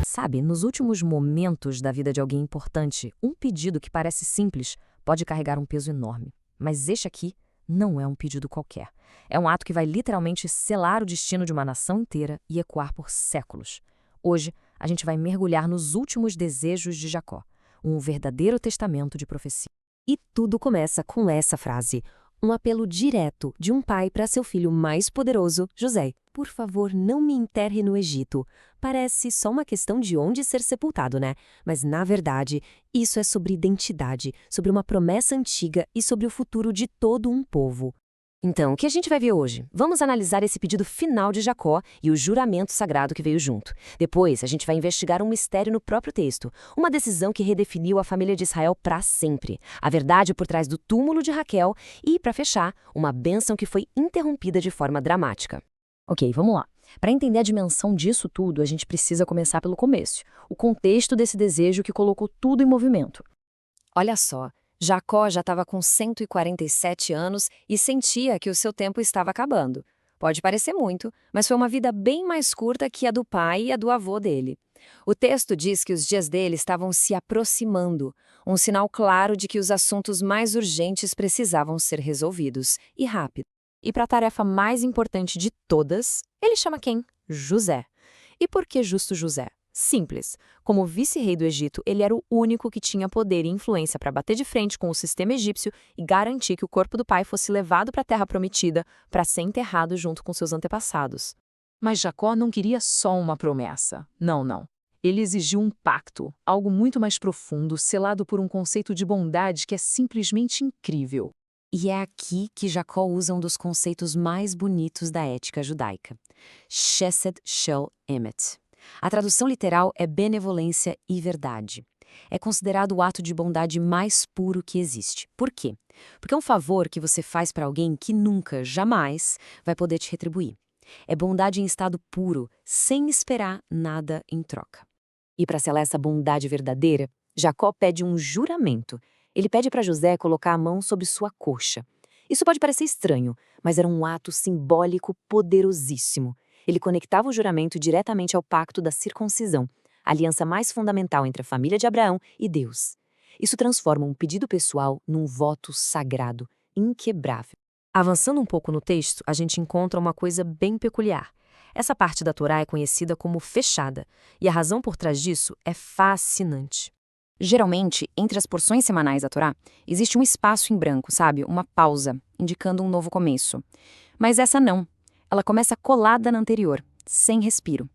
Sabe, nos últimos momentos da vida de alguém importante, um pedido que parece simples pode carregar um peso enorme. Mas este aqui não é um pedido qualquer. É um ato que vai literalmente selar o destino de uma nação inteira e ecoar por séculos. Hoje, a gente vai mergulhar nos últimos desejos de Jacó, um verdadeiro testamento de profecia. E tudo começa com essa frase, um apelo direto de um pai para seu filho mais poderoso, José. Por favor, não me enterre no Egito. Parece só uma questão de onde ser sepultado, né? Mas, na verdade, isso é sobre identidade, sobre uma promessa antiga e sobre o futuro de todo um povo. Então, o que a gente vai ver hoje? Vamos analisar esse pedido final de Jacó e o juramento sagrado que veio junto. Depois, a gente vai investigar um mistério no próprio texto, uma decisão que redefiniu a família de Israel para sempre, a verdade por trás do túmulo de Raquel e, para fechar, uma bênção que foi interrompida de forma dramática. Ok, vamos lá. Para entender a dimensão disso tudo, a gente precisa começar pelo começo, o contexto desse desejo que colocou tudo em movimento. Olha só, Jacó já estava com 147 anos e sentia que o seu tempo estava acabando. Pode parecer muito, mas foi uma vida bem mais curta que a do pai e a do avô dele. O texto diz que os dias dele estavam se aproximando, um sinal claro de que os assuntos mais urgentes precisavam ser resolvidos, e rápido. E para a tarefa mais importante de todas, ele chama quem? José. E por que justo José? Simples. Como vice-rei do Egito, ele era o único que tinha poder e influência para bater de frente com o sistema egípcio e garantir que o corpo do pai fosse levado para a terra prometida para ser enterrado junto com seus antepassados. Mas Jacó não queria só uma promessa. Não. Ele exigiu um pacto, algo muito mais profundo, selado por um conceito de bondade que é simplesmente incrível. E é aqui que Jacó usa um dos conceitos mais bonitos da ética judaica, Chesed Shel Emet. A tradução literal é benevolência e verdade. É considerado o ato de bondade mais puro que existe. Por quê? Porque é um favor que você faz para alguém que nunca, jamais, vai poder te retribuir. É bondade em estado puro, sem esperar nada em troca. E para selar essa bondade verdadeira, Jacó pede um juramento. Ele pede para José colocar a mão sobre sua coxa. Isso pode parecer estranho, mas era um ato simbólico poderosíssimo. Ele conectava o juramento diretamente ao pacto da circuncisão, a aliança mais fundamental entre a família de Abraão e Deus. Isso transforma um pedido pessoal num voto sagrado, inquebrável. Avançando um pouco no texto, a gente encontra uma coisa bem peculiar. Essa parte da Torá é conhecida como fechada, e a razão por trás disso é fascinante. Geralmente, entre as porções semanais da Torá, existe um espaço em branco, sabe? Uma pausa, indicando um novo começo. Mas essa não. Ela começa colada na anterior, sem respiro.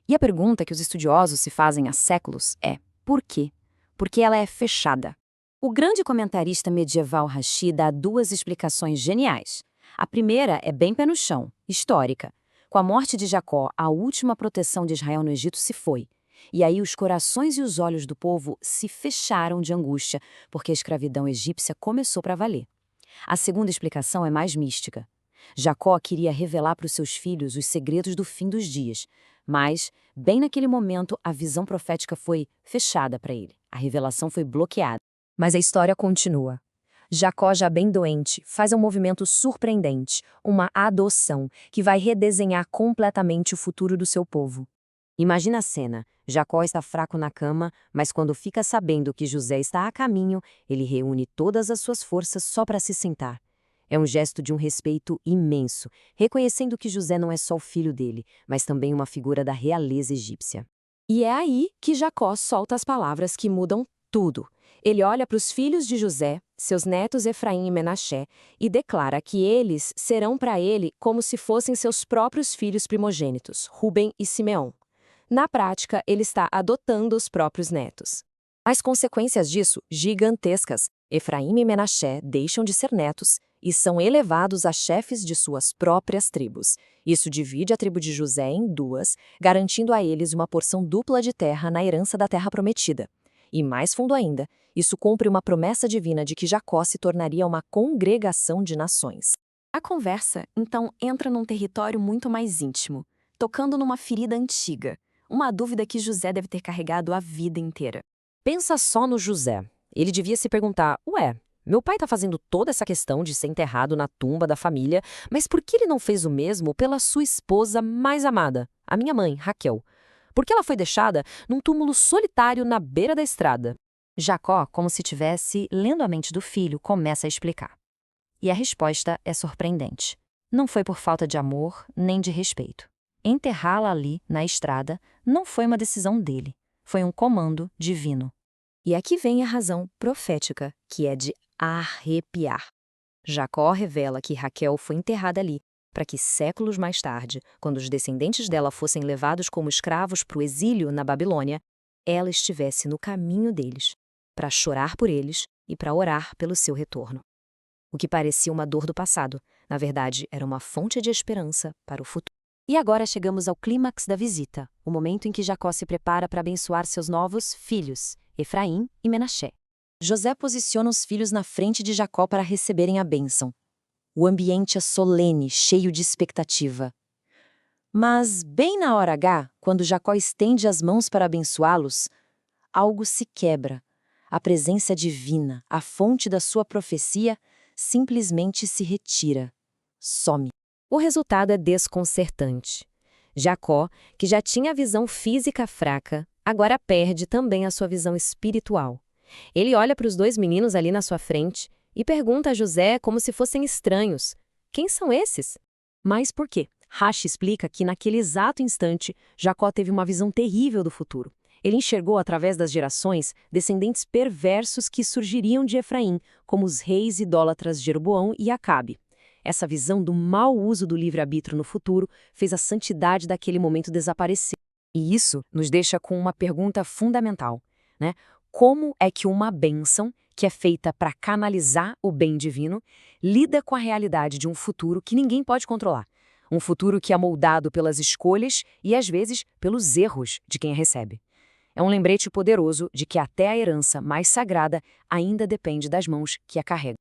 E a pergunta que os estudiosos se fazem há séculos é: por quê? Porque ela é fechada. O grande comentarista medieval Rashi dá duas explicações geniais. A primeira é bem pé no chão, histórica. Com a morte de Jacó, a última proteção de Israel no Egito se foi. E aí os corações e os olhos do povo se fecharam de angústia, porque a escravidão egípcia começou para valer. A segunda explicação é mais mística. Jacó queria revelar para os seus filhos os segredos do fim dos dias, mas, bem naquele momento, a visão profética foi fechada para ele. A revelação foi bloqueada. Mas a história continua. Jacó, já bem doente, faz um movimento surpreendente, uma adoção, que vai redesenhar completamente o futuro do seu povo. Imagina a cena. Jacó está fraco na cama, mas quando fica sabendo que José está a caminho, ele reúne todas as suas forças só para se sentar. É um gesto de um respeito imenso, reconhecendo que José não é só o filho dele, mas também uma figura da realeza egípcia. E é aí que Jacó solta as palavras que mudam tudo. Ele olha para os filhos de José, seus netos Efraim e Menaché, e declara que eles serão para ele como se fossem seus próprios filhos primogênitos, Ruben e Simeão. Na prática, ele está adotando os próprios netos. As consequências disso, gigantescas. Efraim e Menaché deixam de ser netos e são elevados a chefes de suas próprias tribos. Isso divide a tribo de José em duas, garantindo a eles uma porção dupla de terra na herança da terra prometida. E mais fundo ainda, isso cumpre uma promessa divina de que Jacó se tornaria uma congregação de nações. A conversa, então, entra num território muito mais íntimo, tocando numa ferida antiga. Uma dúvida que José deve ter carregado a vida inteira. Pensa só no José. Ele devia se perguntar, Meu pai está fazendo toda essa questão de ser enterrado na tumba da família, mas por que ele não fez o mesmo pela sua esposa mais amada, a minha mãe, Raquel? Por que ela foi deixada num túmulo solitário na beira da estrada? Jacó, como se tivesse lendo a mente do filho, começa a explicar. E a resposta é surpreendente. Não foi por falta de amor nem de respeito. Enterrá-la ali, na estrada, não foi uma decisão dele. Foi um comando divino. E aqui vem a razão profética, que é de arrepiar. Jacó revela que Raquel foi enterrada ali, para que séculos mais tarde, quando os descendentes dela fossem levados como escravos para o exílio na Babilônia, ela estivesse no caminho deles, para chorar por eles e para orar pelo seu retorno. O que parecia uma dor do passado, na verdade, era uma fonte de esperança para o futuro. E agora chegamos ao clímax da visita, o momento em que Jacó se prepara para abençoar seus novos filhos, Efraim e Menaxé. José posiciona os filhos na frente de Jacó para receberem a bênção. O ambiente é solene, cheio de expectativa. Mas, bem na hora H, quando Jacó estende as mãos para abençoá-los, algo se quebra. A presença divina, a fonte da sua profecia, simplesmente se retira. Some. O resultado é desconcertante. Jacó, que já tinha a visão física fraca, agora perde também a sua visão espiritual. Ele olha para os dois meninos ali na sua frente e pergunta a José como se fossem estranhos. Quem são esses? Mas por quê? Rashi explica que naquele exato instante, Jacó teve uma visão terrível do futuro. Ele enxergou através das gerações descendentes perversos que surgiriam de Efraim, como os reis idólatras Jeroboão e Acabe. Essa visão do mau uso do livre-arbítrio no futuro fez a santidade daquele momento desaparecer. E isso nos deixa com uma pergunta fundamental, né? Como é que uma bênção, que é feita para canalizar o bem divino, lida com a realidade de um futuro que ninguém pode controlar? Um futuro que é moldado pelas escolhas e, às vezes, pelos erros de quem a recebe. É um lembrete poderoso de que até a herança mais sagrada ainda depende das mãos que a carregam.